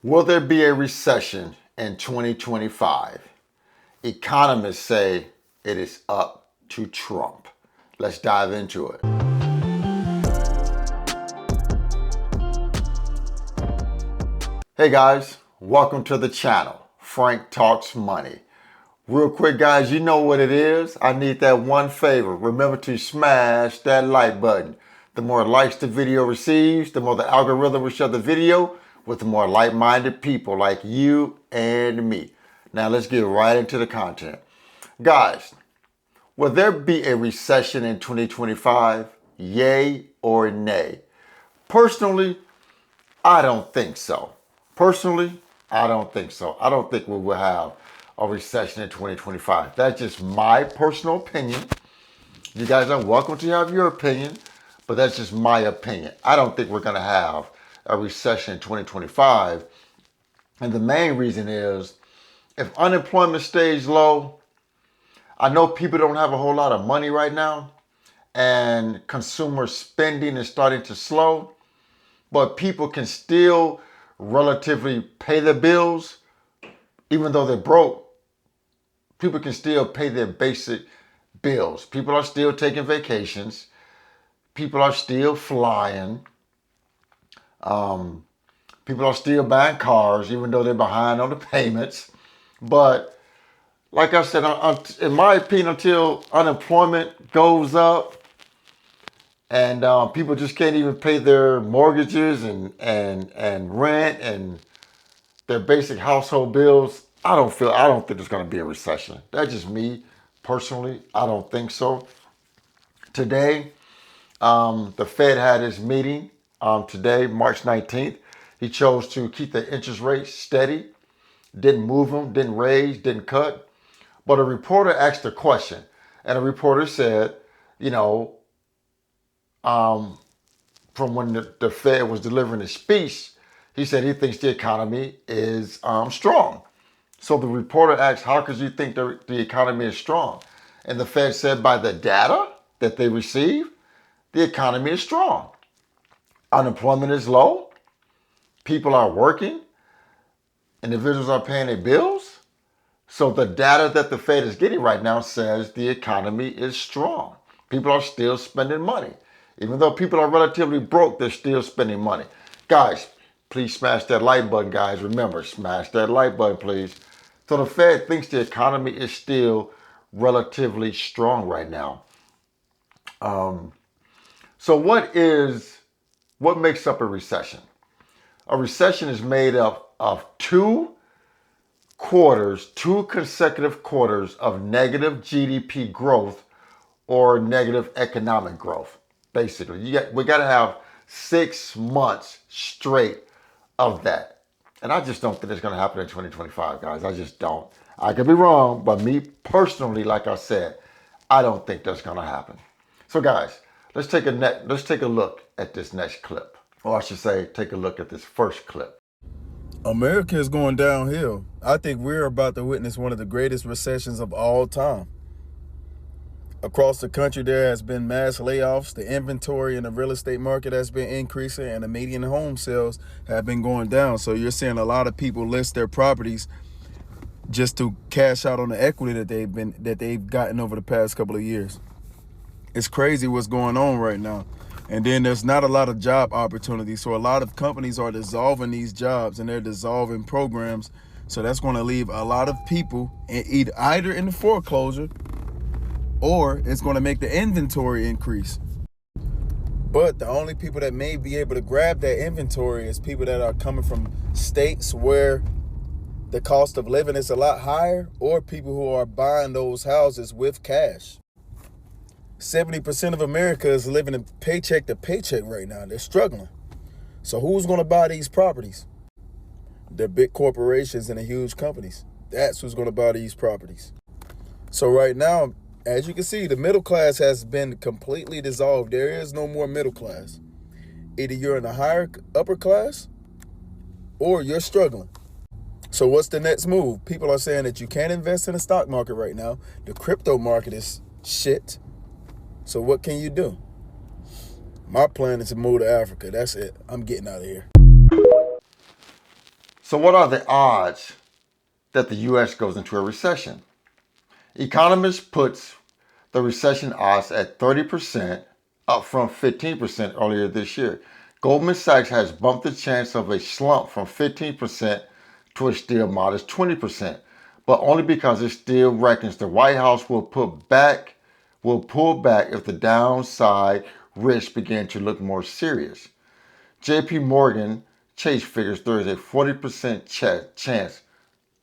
Will there be a recession in 2025? Economists say it is up to Trump. Let's dive into it. Hey guys, welcome to the channel, Frank Talks Money. Real quick guys, you know what it is. I need that one favor. Remember to smash that like button. The more likes the video receives, the more the algorithm will show the video with the more like-minded people like you and me. Now let's get right into the content. Guys, will there be a recession in 2025? Yay or nay? Personally, I don't think so. I don't think so. I don't think we will have a recession in 2025. That's just my personal opinion. You guys are welcome to have your opinion, but that's just my opinion. I don't think we're going to have a recession in 2025. And the main reason is if unemployment stays low, I know people don't have a whole lot of money right now and consumer spending is starting to slow, but people can still relatively pay their bills. Even though they're broke, people can still pay their basic bills. People are still taking vacations. People are still flying. People are still buying cars, even though they're behind on the payments. But like I said, in my opinion, until unemployment goes up and people just can't even pay their mortgages and rent and their basic household bills, I don't think there's going to be a recession. That's just me personally. I don't think so. Today, the Fed had his meeting today, March 19th. He chose to keep the interest rates steady, didn't move them, didn't raise, didn't cut. But a reporter asked a question, and a reporter said, from when the Fed was delivering his speech, he said he thinks the economy is strong. So the reporter asked, how could you think the economy is strong? And the Fed said, by the data that they receive, the economy is strong. Unemployment is low. People are working. Individuals are paying their bills. So the data that the Fed is getting right now says the economy is strong. People are still spending money. Even though people are relatively broke, they're still spending money. Guys, please smash that like button, guys. Remember, smash that like button, please. So the Fed thinks the economy is still relatively strong right now. So what makes up a recession? A recession is made up of two consecutive quarters of negative GDP growth or negative economic growth. Basically, we got to have 6 months straight of that. And I just don't think it's going to happen in 2025, guys. I just don't. I could be wrong, but me personally, like I said, I don't think that's going to happen. So guys, let's take a look at this next clip. Or I should say, take a look at this first clip. America is going downhill. I think we're about to witness one of the greatest recessions of all time. Across the country, there has been mass layoffs. The inventory in the real estate market has been increasing, and the median home sales have been going down. So you're seeing a lot of people list their properties just to cash out on the equity that they've gotten over the past couple of years. It's crazy what's going on right now. And then there's not a lot of job opportunities. So a lot of companies are dissolving these jobs and they're dissolving programs. So that's going to leave a lot of people either in the foreclosure, or it's going to make the inventory increase. But the only people that may be able to grab that inventory is people that are coming from states where the cost of living is a lot higher, or people who are buying those houses with cash. 70% of America is living in paycheck to paycheck right now. They're struggling. So who's going to buy these properties? The big corporations and the huge companies. That's who's going to buy these properties. So right now, as you can see, the middle class has been completely dissolved. There is no more middle class. Either you're in the upper class or you're struggling. So what's the next move? People are saying that you can't invest in the stock market right now. The crypto market is shit. So what can you do? My plan is to move to Africa. That's it. I'm getting out of here. So what are the odds that the U.S. goes into a recession? Economists put the recession odds at 30%, up from 15% earlier this year. Goldman Sachs has bumped the chance of a slump from 15% to a still modest 20%, but only because it still reckons the White House will pull back if the downside risks begin to look more serious. JP Morgan Chase figures there is a 40% chance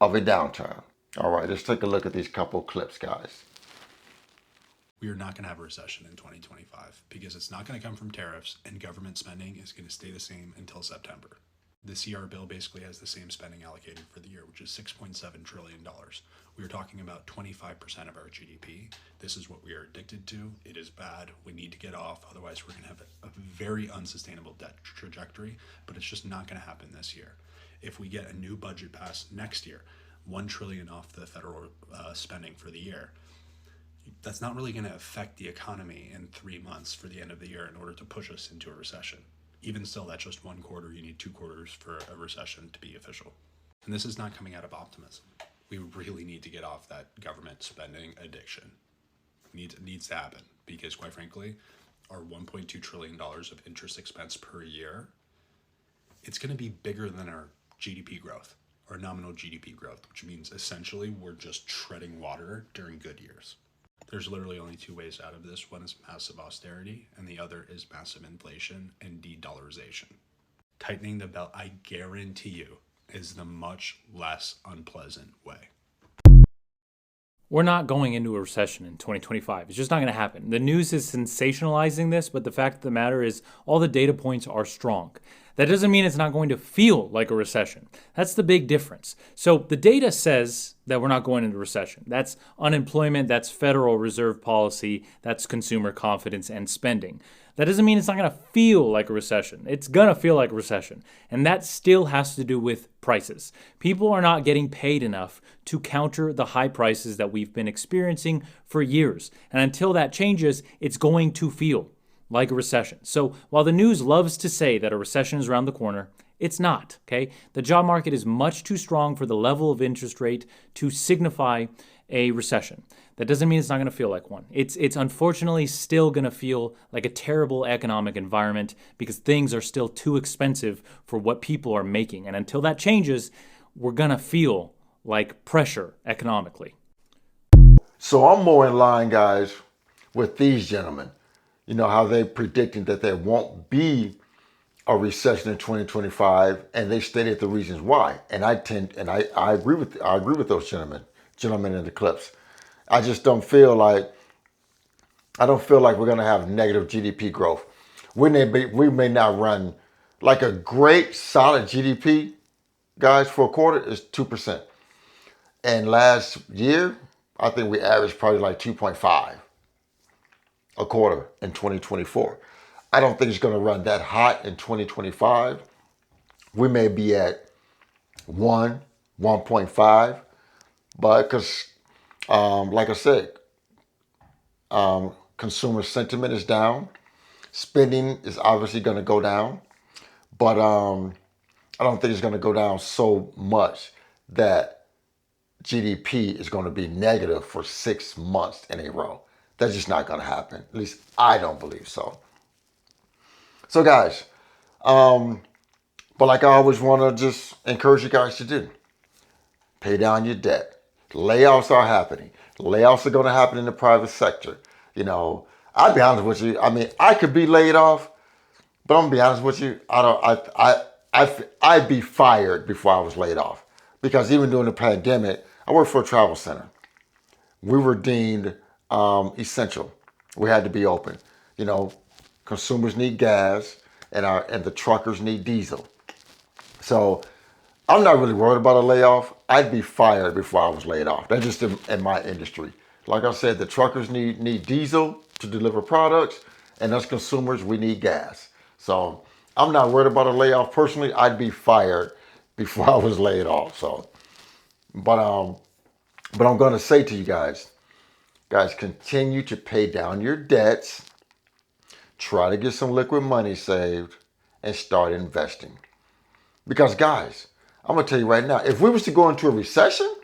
of a downturn. All right, let's take a look at these couple clips, guys. We are not going to have a recession in 2025 because it's not going to come from tariffs, and government spending is going to stay the same until September. The CR bill basically has the same spending allocated for the year, which is $6.7 trillion. We are talking about 25% of our GDP. This is what we are addicted to. It is bad. We need to get off. Otherwise, we're going to have a very unsustainable debt trajectory, but it's just not going to happen this year. If we get a new budget passed next year, $1 trillion off the federal spending for the year, that's not really going to affect the economy in 3 months for the end of the year in order to push us into a recession. Even still, that's just 1 quarter. You need 2 quarters for a recession to be official. And this is not coming out of optimism. We really need to get off that government spending addiction. It needs to happen because, quite frankly, our $1.2 trillion of interest expense per year, it's going to be bigger than our GDP growth, our nominal GDP growth, which means essentially we're just treading water during good years. There's literally only 2 ways out of this. One is massive austerity, and the other is massive inflation and de-dollarization. Tightening the belt, I guarantee you, is the much less unpleasant way. We're not going into a recession in 2025. It's just not going to happen. The news is sensationalizing this, but the fact of the matter is all the data points are strong. That doesn't mean it's not going to feel like a recession. That's the big difference. So the data says that we're not going into recession. That's unemployment, that's Federal Reserve policy, that's consumer confidence and spending. That doesn't mean it's not going to feel like a recession. It's going to feel like a recession. And that still has to do with prices. People are not getting paid enough to counter the high prices that we've been experiencing for years. And until that changes, it's going to feel like a recession. So while the news loves to say that a recession is around the corner, it's not, okay? The job market is much too strong for the level of interest rate to signify a recession. That doesn't mean it's not going to feel like one. It's unfortunately still going to feel like a terrible economic environment because things are still too expensive for what people are making. And until that changes, we're going to feel like pressure economically. So I'm more in line, guys, with these gentlemen. You know how they're predicting that there won't be a recession in 2025, and they stated the reasons why. And I agree with those gentlemen in the clips. I just don't feel like we're going to have negative GDP growth. We may not run like a great solid GDP, guys, for a quarter is 2%. And last year, I think we averaged probably like 2.5 a quarter in 2024. I don't think it's going to run that hot in 2025. We may be at 1.5, but because, like I said, consumer sentiment is down. Spending is obviously going to go down, but I don't think it's going to go down so much that GDP is going to be negative for 6 months in a row. That's just not going to happen. At least I don't believe so. So guys, but like I always want to just encourage you guys to do, pay down your debt. Layoffs are happening. Layoffs are going to happen in the private sector. You know, I'll be honest with you. I mean, I could be laid off, but I'm gonna be honest with you. I'd be fired before I was laid off, because even during the pandemic, I worked for a travel center. We were deemed essential. We had to be open. You know, consumers need gas, and the truckers need diesel. So I'm not really worried about a layoff. I'd be fired before I was laid off. That's just in my industry. Like I said, the truckers need diesel to deliver products, and us consumers, we need gas. So I'm not worried about a layoff. Personally, I'd be fired before I was laid off. So, but I'm going to say to you guys, continue to pay down your debts, try to get some liquid money saved, and start investing. Because guys, I'm going to tell you right now, if we was to go into a recession,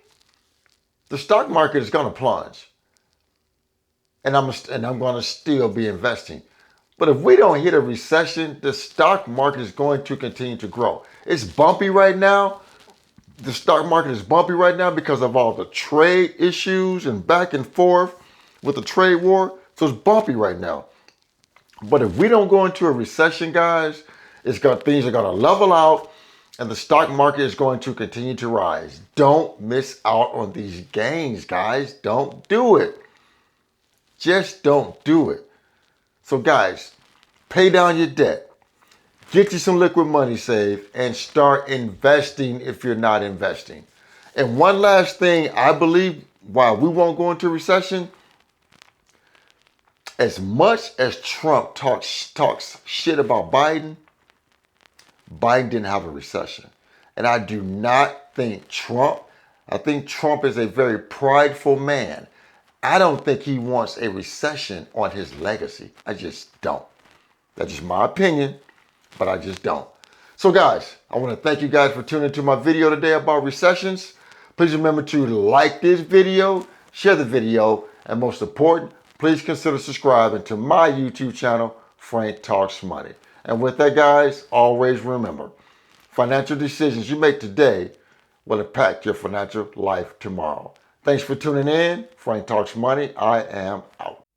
the stock market is going to plunge. And I'm going to still be investing. But if we don't hit a recession, the stock market is going to continue to grow. It's bumpy right now. The stock market is bumpy right now because of all the trade issues and back and forth with the trade war. So it's bumpy right now. But if we don't go into a recession, guys, things are going to level out and the stock market is going to continue to rise. Don't miss out on these gains, guys. Don't do it. Just don't do it. So guys, pay down your debt. Get you some liquid money saved and start investing if you're not investing. And one last thing, I believe why we won't go into recession, as much as Trump talks shit about Biden didn't have a recession. And I do not think I think Trump is a very prideful man. I don't think he wants a recession on his legacy. I just don't. That's just my opinion, but I just don't. So guys, I want to thank you guys for tuning into my video today about recessions. Please remember to like this video, share the video, and most important, please consider subscribing to my YouTube channel, Frank Talks Money. And with that, guys, always remember, financial decisions you make today will impact your financial life tomorrow. Thanks for tuning in. Frank Talks Money. I am out.